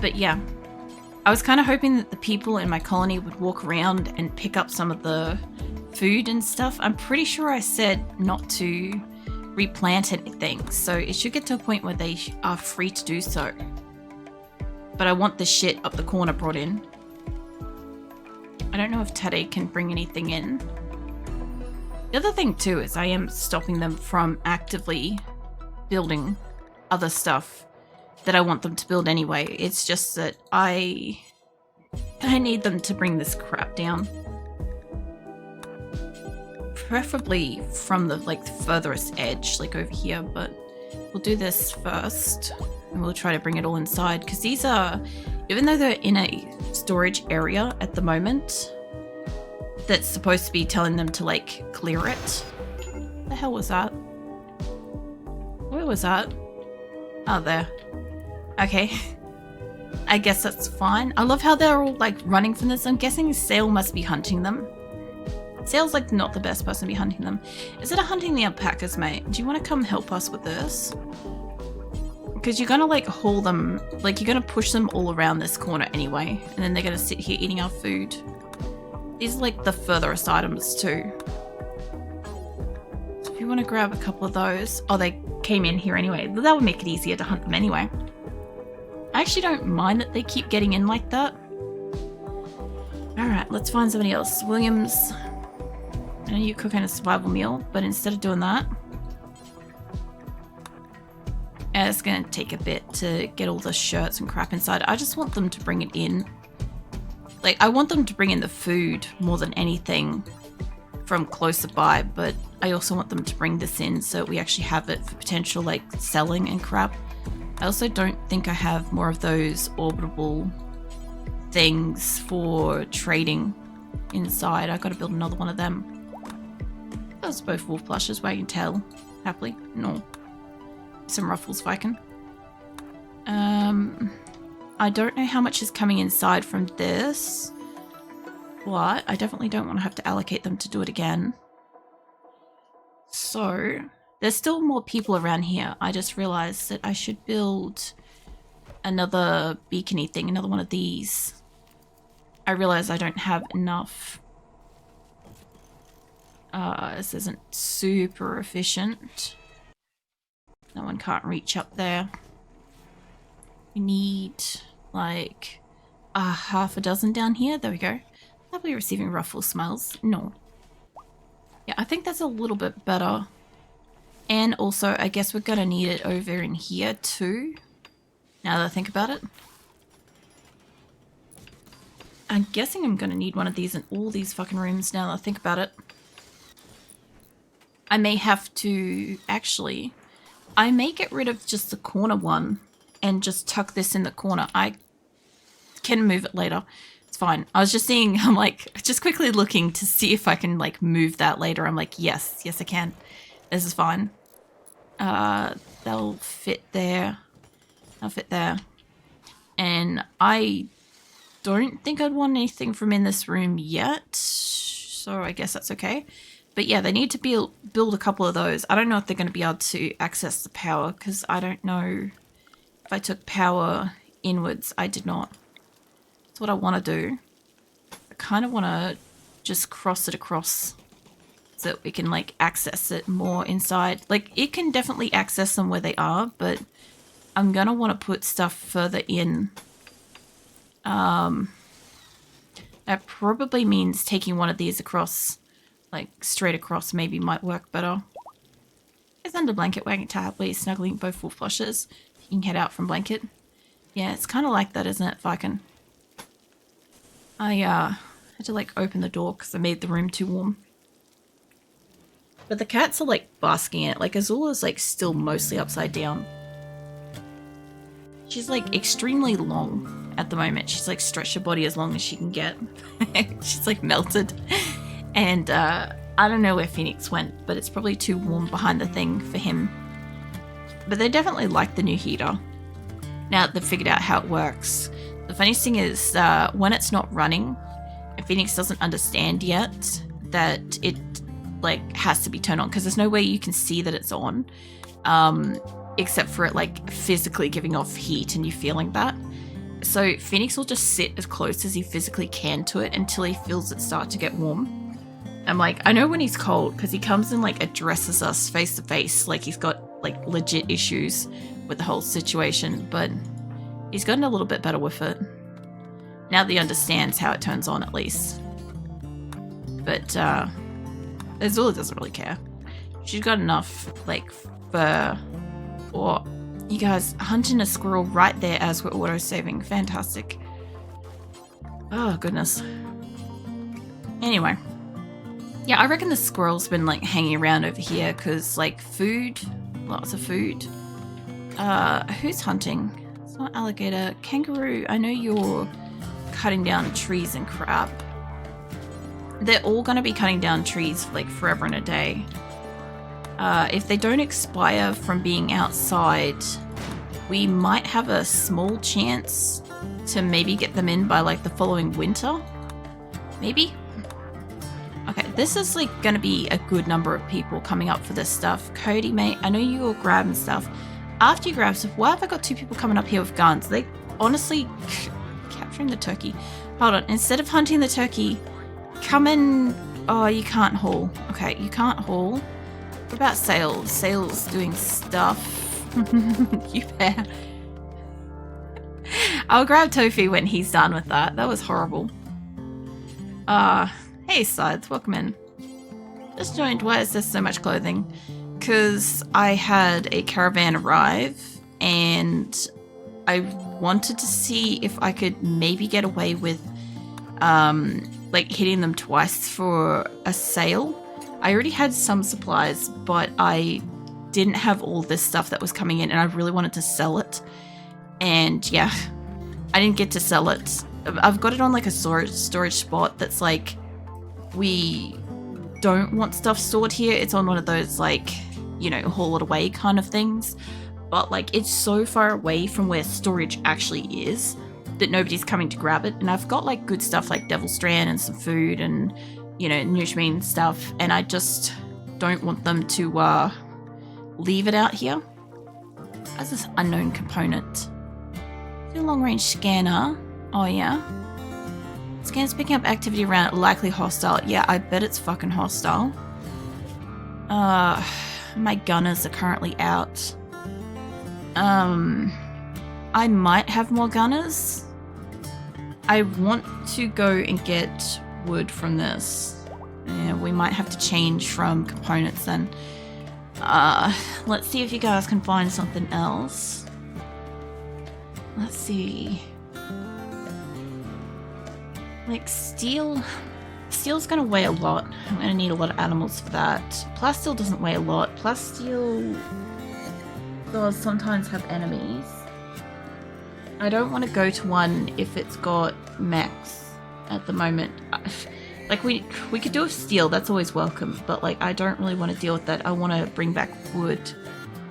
But yeah, I was kind of hoping that the people in my colony would walk around and pick up some of the food and stuff. I'm pretty sure I said not to replant anything, so it should get to a point where they are free to do so. But I want the shit up the corner brought in. I don't know if Tade can bring anything in. The other thing too is I am stopping them from actively building other stuff that I want them to build anyway. It's just that I need them to bring this crap down. Preferably from the furthest edge, like over here, but we'll do this first and we'll try to bring it all inside, because these are, even though they're in a storage area at the moment that's supposed to be telling them to clear it. What the hell was that? Where was that? Oh, there. Okay. I guess that's fine. I love how they're all running from this. I'm guessing Sail must be hunting them. Sail's not the best person to be hunting them. Is it a hunting the alpacas, mate? Do you want to come help us with this? Because you're gonna haul them, you're gonna push them all around this corner anyway, and then they're gonna sit here eating our food. These are the furthest items too. So if you want to grab a couple of those. Oh, they came in here anyway. That would make it easier to hunt them anyway. I actually don't mind that they keep getting in like that. Alright, let's find somebody else. Williams, I know you're cooking a survival meal, but instead of doing that, it's going to take a bit to get all the shirts and crap inside. I just want them to bring it in. I want them to bring in the food more than anything from closer by, but I also want them to bring this in so we actually have it for potential selling and crap. I also don't think I have more of those orbitable things for trading inside. I got to build another one of them. Those are both wolf plushes, wagging tail happily. No. Some ruffles if I can. I don't know how much is coming inside from this, but I definitely don't want to have to allocate them to do it again. So there's still more people around here. I just realized that I should build another beacony thing, another one of these. I realize I don't have enough. This isn't super efficient. No one can't reach up there. We need half a dozen down here. There we go. Probably receiving ruffle smells. No. Yeah, I think that's a little bit better. And also, I guess we're gonna need it over in here too. Now that I think about it. I'm guessing I'm gonna need one of these in all these fucking rooms now that I think about it. I may have to, actually, I may get rid of just the corner one and just tuck this in the corner. I can move it later. It's fine. I was just seeing, I'm just quickly looking to see if I can move that later. I'm yes I can. This is fine. They'll fit there. They'll fit there. And I don't think I'd want anything from in this room yet. So I guess that's okay. But yeah, they need to build a couple of those. I don't know if they're going to be able to access the power, because I don't know if I took power inwards. I did not. That's what I want to do. I kind of want to just cross it across so that we can access it more inside. It can definitely access them where they are, but I'm going to want to put stuff further in. That probably means taking one of these across. Straight across maybe might work better. It's under blanket, wagging tably, snuggling both wolf plushes. You can head out from blanket. Yeah, it's kind of like that, isn't it, Viking? I had to open the door because I made the room too warm. But the cats are basking in it. Azula's still mostly upside down. She's extremely long at the moment. She's stretched her body as long as she can get. She's melted. And I don't know where Phoenix went, but it's probably too warm behind the thing for him. But they definitely like the new heater. Now that they've figured out how it works. The funniest thing is when it's not running, and Phoenix doesn't understand yet that it has to be turned on, because there's no way you can see that it's on, except for it physically giving off heat and you feeling that. So Phoenix will just sit as close as he physically can to it until he feels it start to get warm. I'm like, I know when he's cold because he comes and like addresses us face to face, like he's got like legit issues with the whole situation, but he's gotten a little bit better with it. Now that he understands how it turns on, at least. But Azula doesn't really care. She's got enough like fur. Or you guys hunting a squirrel right there as we're auto-saving. Fantastic. Oh, goodness. Anyway. Yeah, I reckon the squirrel's been, like, hanging around over here because, like, food. Lots of food. Who's hunting? It's not alligator. Kangaroo, I know you're cutting down trees and crap. They're all going to be cutting down trees, like, forever and a day. If they don't expire from being outside, we might have a small chance to maybe get them in by like the following winter. Maybe? Okay, this is like going to be a good number of people coming up for this stuff. Cody, mate, I know you all grabbing stuff. After you grab stuff, why have I got two people coming up here with guns? They honestly... capturing the turkey. Hold on, instead of hunting the turkey, come in... Oh, you can't haul. Okay, you can't haul. What about Sales? Sales doing stuff. You bear. I'll grab Tofi when he's done with that. That was horrible. Hey Sides, welcome in. Just joined. Why is there so much clothing? Because I had a caravan arrive and I wanted to see if I could maybe get away with like hitting them twice for a sale. I already had some supplies, but I didn't have all this stuff that was coming in and I really wanted to sell it. And yeah, I didn't get to sell it. I've got it on like a storage spot that's like, we don't want stuff stored here. It's on one of those like, you know, haul it away kind of things. But like, it's so far away from where storage actually is that nobody's coming to grab it. And I've got like good stuff like Devil Strand and some food and, you know, Nutriment stuff, and I just don't want them to leave it out here. As this unknown component. Do a long-range scanner. Oh yeah. Scanner's picking up activity around likely hostile. Yeah, I bet it's fucking hostile. My gunners are currently out. I might have more gunners. I want to go and get wood from this. Yeah, we might have to change from components then. Let's see if you guys can find something else. Let's see. Like steel. Steel's gonna weigh a lot. I'm gonna need a lot of animals for that. Plasteel doesn't weigh a lot. Plasteel does sometimes have enemies. I don't want to go to one if it's got mechs at the moment. Like we could do with steel, that's always welcome, but like I don't really want to deal with that. I want to bring back wood.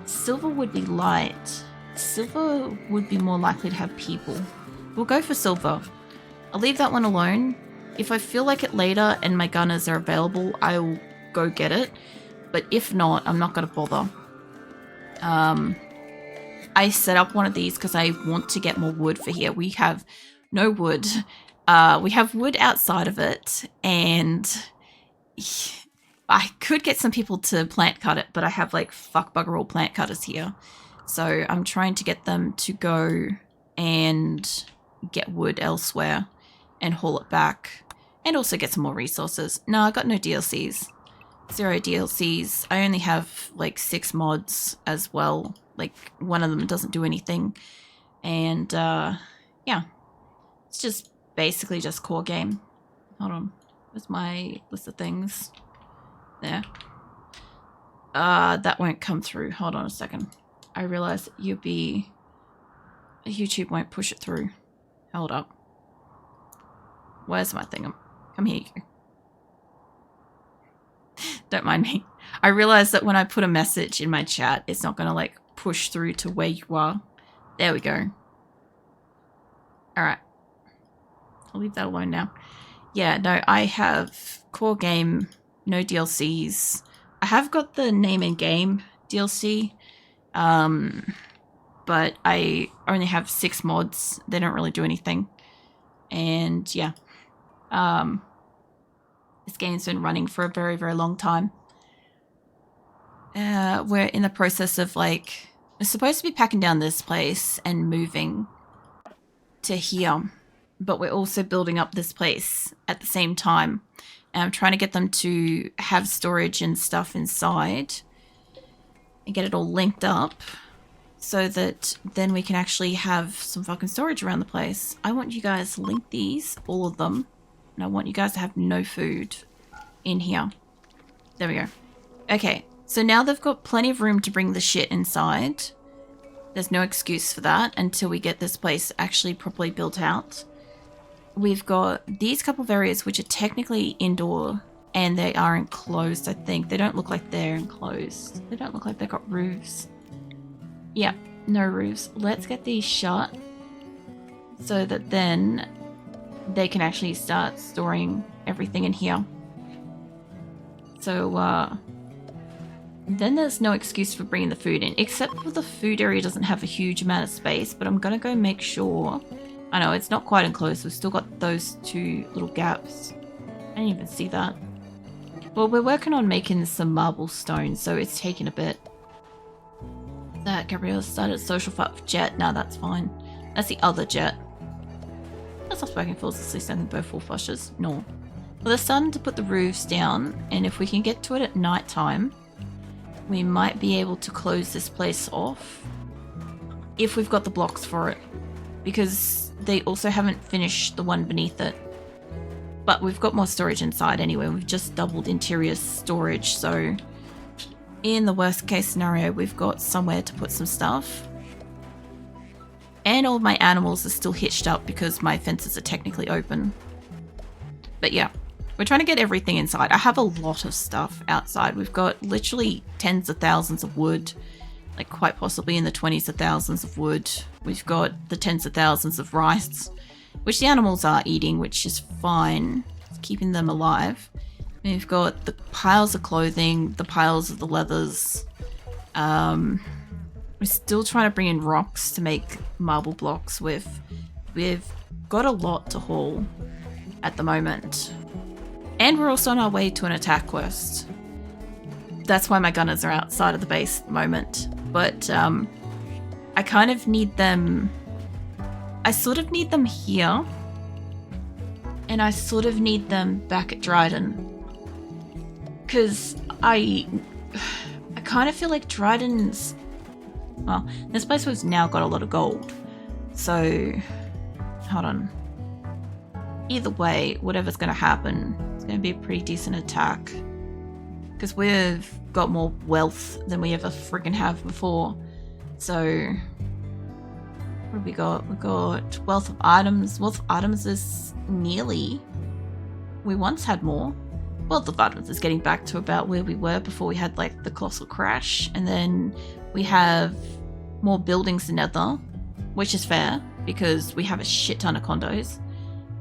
Silver would be light. Silver would be more likely to have people. We'll go for silver. I'll leave that one alone. If I feel like it later and my gunners are available, I'll go get it. But if not, I'm not going to bother. I set up one of these because I want to get more wood for here. We have no wood. We have wood outside of it, and I could get some people to plant cut it, but I have like fuck bugger all plant cutters here. So I'm trying to get them to go and get wood elsewhere and haul it back and also get some more resources. No, I got no DLCs. 0 DLCs. I only have like 6 mods as well. Like one of them doesn't do anything. And yeah, it's just basically just core game. Hold on. Where's my list of things? There. That won't come through. Hold on a second. I realize YouTube won't push it through. Hold up. Where's my thing? Come here, you. Don't mind me. I realize that when I put a message in my chat, it's not going to like push through to where you are. There we go. Alright. I'll leave that alone now. Yeah, no, I have core game, no DLCs. I have got the name and game DLC. but I only have 6 mods. They don't really do anything. And yeah, this game's been running for a very, very long time. We're in the process of like, we're supposed to be packing down this place and moving to here, but we're also building up this place at the same time. And I'm trying to get them to have storage and stuff inside and get it all linked up so that then we can actually have some fucking storage around the place. I want you guys to link these, all of them, and I want you guys to have no food in here. There we go. Okay, so now they've got plenty of room to bring the shit inside. There's no excuse for that until we get this place actually properly built out. We've got these couple of areas which are technically indoor and they are enclosed, I think. They don't look like they're enclosed. They don't look like they've got roofs. Yeah, no roofs. Let's get these shut so that then they can actually start storing everything in here. So, then there's no excuse for bringing the food in, except for the food area doesn't have a huge amount of space, but I'm gonna go make sure. I know, it's not quite enclosed. We've still got those 2 little gaps. I didn't even see that. Well, we're working on making some marble stone, so it's taking a bit. That Gabrielle started social fight with Jet. No, that's fine. That's the other Jet. That's not working for us. At least I think both full flushes. No. Well, they're starting to put the roofs down, and if we can get to it at night time, we might be able to close this place off if we've got the blocks for it, because they also haven't finished the one beneath it. But we've got more storage inside anyway. We've just doubled interior storage, so in the worst case scenario, we've got somewhere to put some stuff. And all my animals are still hitched up because my fences are technically open. But yeah, we're trying to get everything inside. I have a lot of stuff outside. We've got literally tens of thousands of wood, like quite possibly in the 20s of thousands of wood. We've got the tens of thousands of rice, which the animals are eating, which is fine. It's keeping them alive. We've got the piles of clothing, the piles of the leathers. We're still trying to bring in rocks to make marble blocks with. We've got a lot to haul at the moment. And we're also on our way to an attack quest. That's why my gunners are outside of the base at the moment. But I kind of need them. I sort of need them here. And I sort of need them back at Dryden. Because I kind of feel like Dryden's... Well, this place has now got a lot of gold. So, hold on. Either way, whatever's going to happen, it's going to be a pretty decent attack. Because we've got more wealth than we ever freaking have before. So, what have we got? We've got wealth of items. Wealth of items is nearly... We once had more. Wealth of items is getting back to about where we were before we had like the colossal crash. And then we have more buildings than ever, which is fair because we have a shit ton of condos.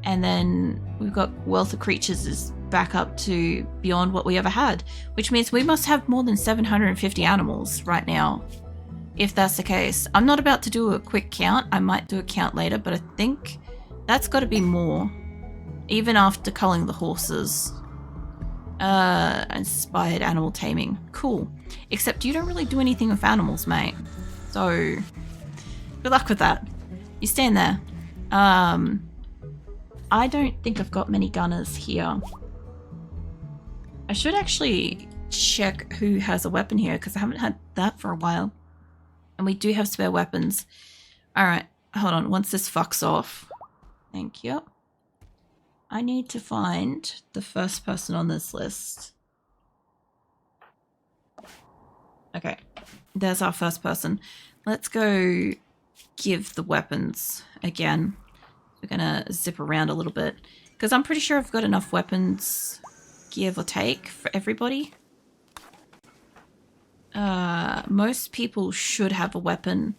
And then we've got wealth of creatures is back up to beyond what we ever had, which means we must have more than 750 animals right now, if that's the case. I'm not about to do a quick count. I might do a count later, but I think that's got to be more, even after culling the horses. Inspired animal taming. Cool. Except you don't really do anything with animals, mate. So, good luck with that. You stand there. I don't think I've got many gunners here. I should actually check who has a weapon here, because I haven't had that for a while. And we do have spare weapons. Alright, hold on. Once this fucks off. Thank you. I need to find the first person on this list. Okay, there's our first person. Let's go give the weapons again. We're gonna zip around a little bit because I'm pretty sure I've got enough weapons, give or take, for everybody. Most people should have a weapon.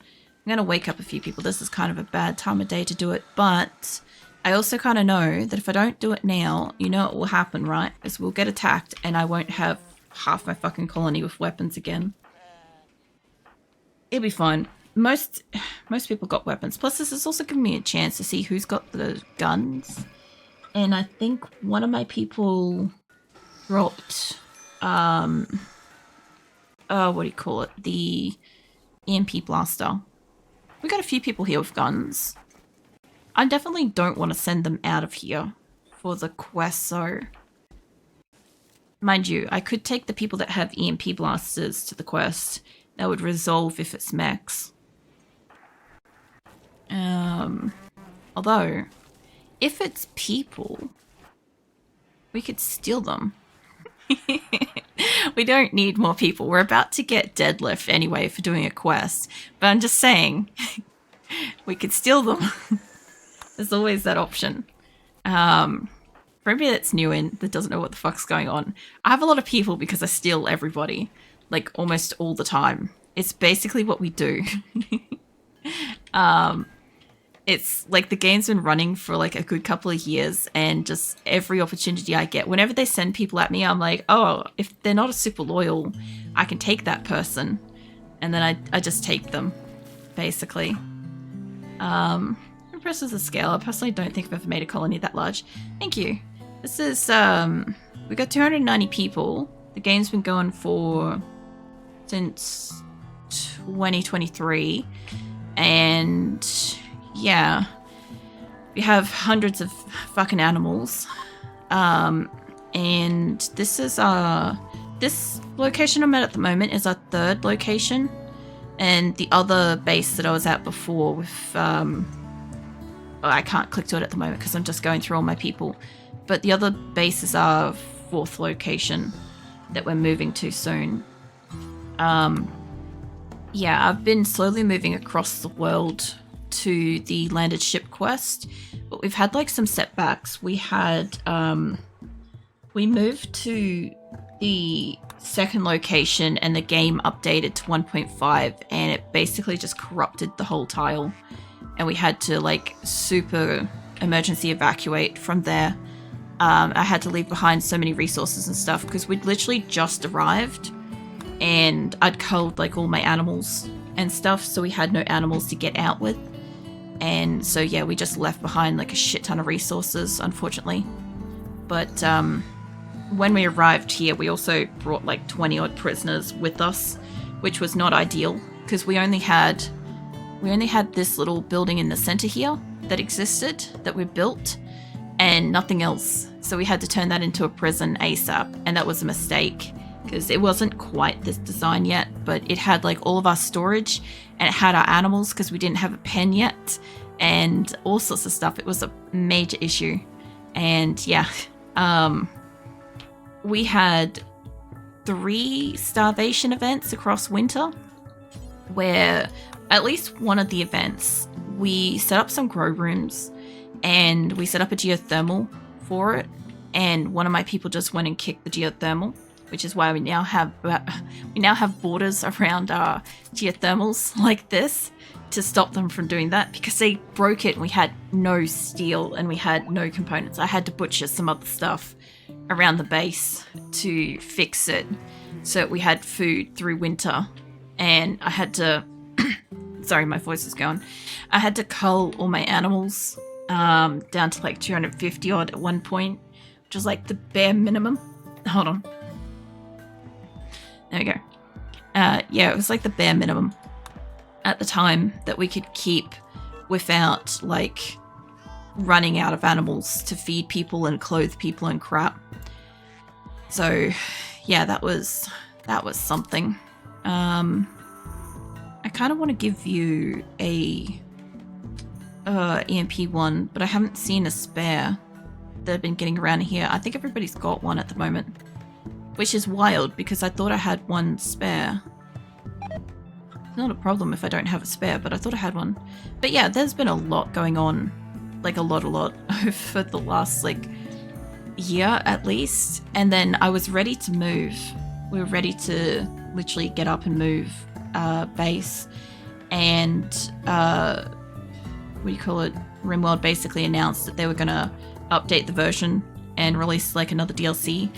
I'm gonna wake up a few people. This is kind of a bad time of day to do it, but I also kind of know that if I don't do it now, you know what will happen, right? Is we'll get attacked and I won't have half my fucking colony with weapons again. It'll be fine. most people got weapons. Plus, this has also given me a chance to see who's got the guns. And I think one of my people dropped, what do you call it? The EMP blaster. We got a few people here with guns. I definitely don't want to send them out of here for the quest, so... Mind you, I could take the people that have EMP blasters to the quest. That would resolve if it's max. Although, if it's people, we could steal them. We don't need more people. We're about to get deadlift anyway for doing a quest. But I'm just saying, we could steal them. There's always that option. For anybody that's new in, that doesn't know what the fuck's going on, I have a lot of people because I steal everybody. Like, almost all the time. It's basically what we do. It's like the game's been running for like a good couple of years, and just every opportunity I get, whenever they send people at me, I'm like, oh, if they're not a super loyal, I can take that person. And then I just take them, basically. Impresses the scale. I personally don't think I've ever made a colony that large. Thank you. This is, we got 290 people. The game's been going for since 2023. And yeah, we have hundreds of fucking animals. And this is this location I'm at the moment is our third location. And the other base that I was at before with, I can't click to it at the moment because I'm just going through all my people. But the other base is our fourth location that we're moving to soon. Yeah, I've been slowly moving across the world to the landed ship quest, but we've had like some setbacks. We had, we moved to the second location and the game updated to 1.5 and it basically just corrupted the whole tile. And we had to like super emergency evacuate from there. I had to leave behind so many resources and stuff because we'd literally just arrived and I'd culled like all my animals and stuff, so we had no animals to get out with. And so yeah, we just left behind like a shit ton of resources, unfortunately. But when we arrived here, we also brought like 20 odd prisoners with us, which was not ideal because we only had this little building in the center here that existed, that we built, and nothing else. So we had to turn that into a prison ASAP, and that was a mistake because it wasn't quite this design yet, but it had like all of our storage and it had our animals because we didn't have a pen yet and all sorts of stuff. It was a major issue. And yeah, we had 3 starvation events across winter where at least one of the events, we set up some grow rooms and we set up a geothermal for it. And one of my people just went and kicked the geothermal, which is why we now have borders around our geothermals like this to stop them from doing that, because they broke it and we had no steel and we had no components. I had to butcher some other stuff around the base to fix it so we had food through winter. And I had to sorry, my voice is going. I had to cull all my animals down to like 250 odd at one point, which was like the bare minimum. Hold on. There we go. Yeah, it was like the bare minimum at the time that we could keep without like running out of animals to feed people and clothe people and crap. So yeah, that was something. I kind of want to give you a EMP one, but I haven't seen a spare that I've been getting around here. I think everybody's got one at the moment, which is wild because I thought I had one spare. It's not a problem if I don't have a spare, but I thought I had one. But yeah, there's been a lot going on, like a lot for the last like year at least. And then I was ready to move. We were ready to literally get up and move base, and what do you call it? RimWorld basically announced that they were gonna update the version and release like another DLC.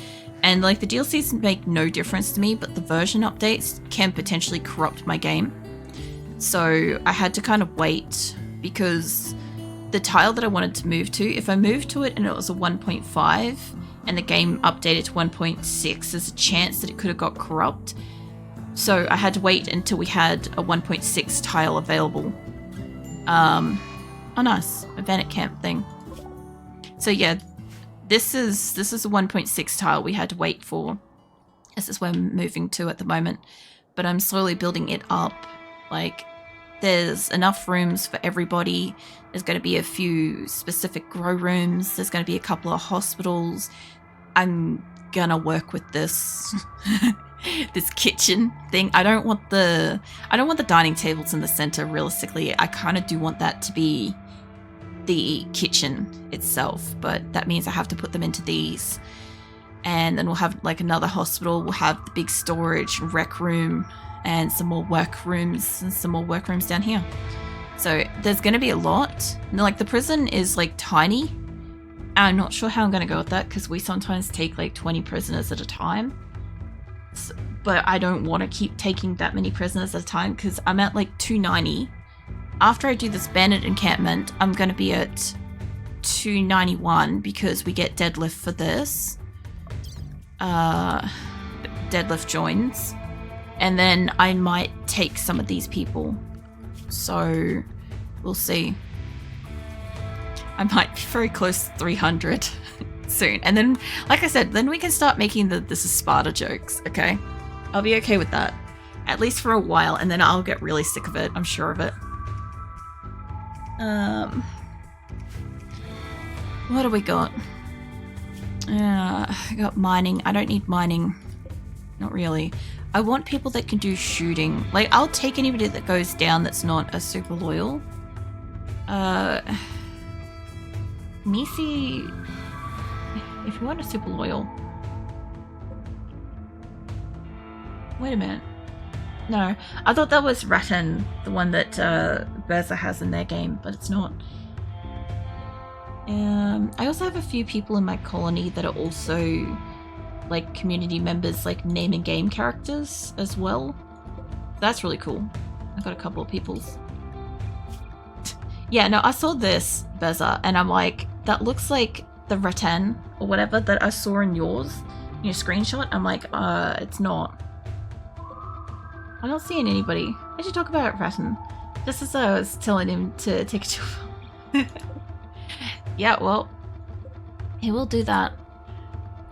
And like the DLCs make no difference to me, but the version updates can potentially corrupt my game. So I had to kind of wait because the tile that I wanted to move to, if I moved to it and it was a 1.5 and the game updated to 1.6, there's a chance that it could have got corrupt. So I had to wait until we had a 1.6 tile available. Oh nice, a bandit camp thing. So yeah, this is a 1.6 tile we had to wait for. This is where I'm moving to at the moment. But I'm slowly building it up. Like, there's enough rooms for everybody. There's going to be a few specific grow rooms. There's going to be a couple of hospitals. I'm gonna work with this this kitchen thing. I don't want the dining tables in the center. Realistically, I kind of do want that to be the kitchen itself, but that means I have to put them into these. And then we'll have like another hospital. We'll have the big storage, rec room, and some more work rooms, and some more work rooms down here. So there's going to be a lot. And, like, the prison is like tiny. I'm not sure how I'm going to go with that because we sometimes take like 20 prisoners at a time. So, but I don't want to keep taking that many prisoners at a time because I'm at like 290. After I do this bandit encampment, I'm going to be at 291 because we get deadlift for this. Deadlift joins. And then I might take some of these people. So we'll see. I might be very close to 300 soon. And then, like I said, then we can start making the this is Sparta jokes, okay? I'll be okay with that. At least for a while, and then I'll get really sick of it. I'm sure of it. What do we got? I got mining. I don't need mining. Not really. I want people that can do shooting. Like, I'll take anybody that goes down that's not a super loyal. Misi, if you want a super loyal. Wait a minute. No, I thought that was Rattan, the one that Beza has in their game, but it's not. I also have a few people in my colony that are also like community members, like name and game characters as well. That's really cool. I got a couple of people's. Yeah, no, I saw this, Beza, and I'm like, that looks like the Rattan or whatever that I saw in yours, in your screenshot. I'm like, it's not. I'm not seeing anybody. I should talk about Rattan. Just as I was telling him to take a chill. Yeah, well, he will do that.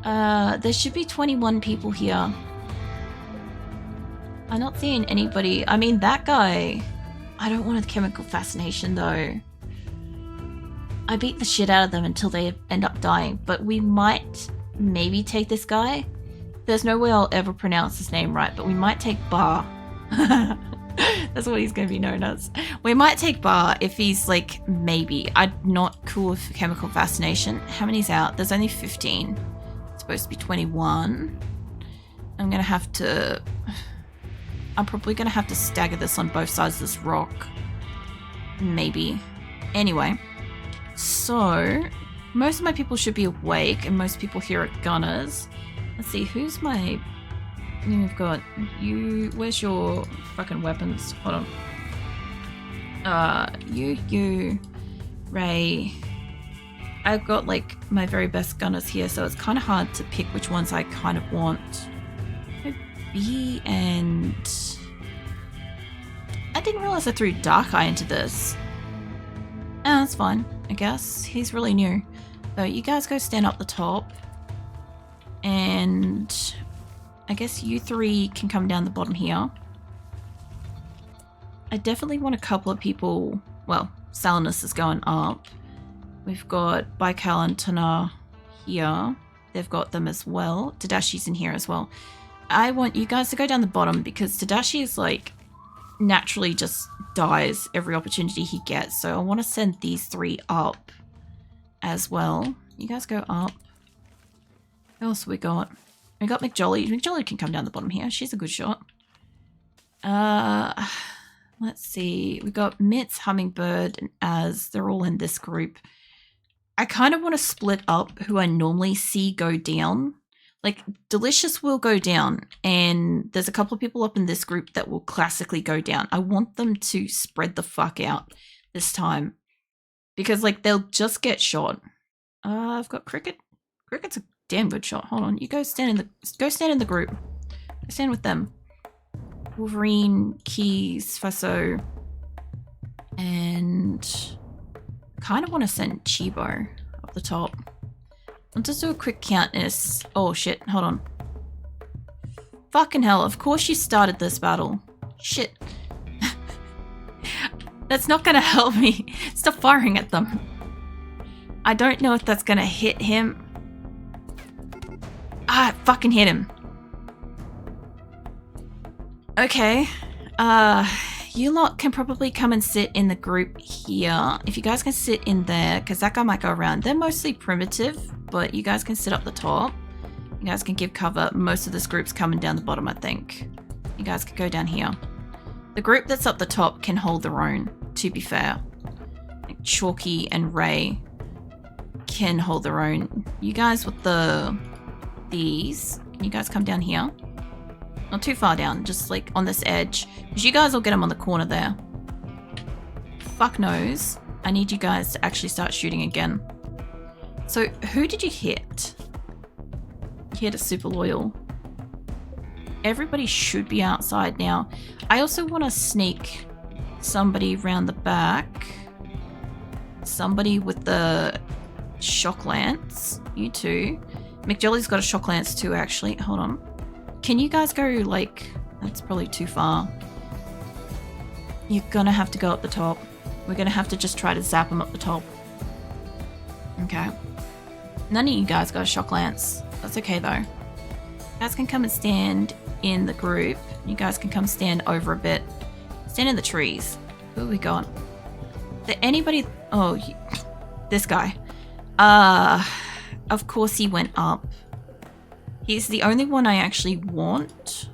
There should be 21 people here. I'm not seeing anybody. I mean, that guy, I don't want a chemical fascination though. I beat the shit out of them until they end up dying, but we might maybe take this guy. There's no way I'll ever pronounce his name right, but we might take Bar. That's what he's going to be known as. We might take Bar if he's like, maybe. I'm not cool with chemical fascination. How many's out? There's only 15. It's supposed to be 21. I'm going to have to... I'm probably going to have to stagger this on both sides of this rock. Maybe. Anyway. So, most of my people should be awake, and most people here are gunners. Let's see, who's my... We've got you... Where's your fucking weapons? Hold on. You, Ray. I've got, like, my very best gunners here, so it's kind of hard to pick which ones I kind of want. B and... I didn't realize I threw Dark Eye into this. Oh, that's fine, I guess. He's really new. So you guys go stand up the top. And... I guess you three can come down the bottom here. I definitely want a couple of people... Well, Salinus is going up. We've got Baikal and Tana here. They've got them as well. Tadashi's in here as well. I want you guys to go down the bottom because Tadashi is like... naturally just dies every opportunity he gets. So I want to send these three up as well. You guys go up. What else have we got? We got McJolly. McJolly can come down the bottom here. She's a good shot. Let's see. We got Mitz, Hummingbird, and Az. They're all in this group. I kind of want to split up who I normally see go down. Like, Delicious will go down, and there's a couple of people up in this group that will classically go down. I want them to spread the fuck out this time. Because, like, they'll just get shot. I've got Cricket. Cricket's a damn good shot. Hold on. You go stand in the group. Go stand with them. Wolverine, Keys, Faso. And kind of want to send Chibo up the top. I'll just do a quick count and it's... Oh shit, hold on. Fucking hell, of course you started this battle. Shit. That's not gonna help me. Stop firing at them. I don't know if that's gonna hit him. Ah, it fucking hit him. Okay. You lot can probably come and sit in the group here. If you guys can sit in there, because that guy might go around. They're mostly primitive, but you guys can sit up the top. You guys can give cover. Most of this group's coming down the bottom, I think. You guys can go down here. The group that's up the top can hold their own, to be fair. Like Chalky and Ray can hold their own. You guys with these, can you guys come down here? Not too far down, just like on this edge. Because you guys will get them on the corner there. Fuck knows. I need you guys to actually start shooting again. So, who did you hit? You hit a super loyal. Everybody should be outside now. I also want to sneak somebody around the back. Somebody with the shock lance. You two. McJolly's got a shock lance too, actually. Hold on. Can you guys go, like... That's probably too far. You're gonna have to go up the top. We're gonna have to just try to zap them up the top. Okay. None of you guys got a shock lance. That's okay, though. You guys can come and stand in the group. You guys can come stand over a bit. Stand in the trees. Who have we got? Anybody... Oh, this guy. Of course he went up. He's the only one I actually want.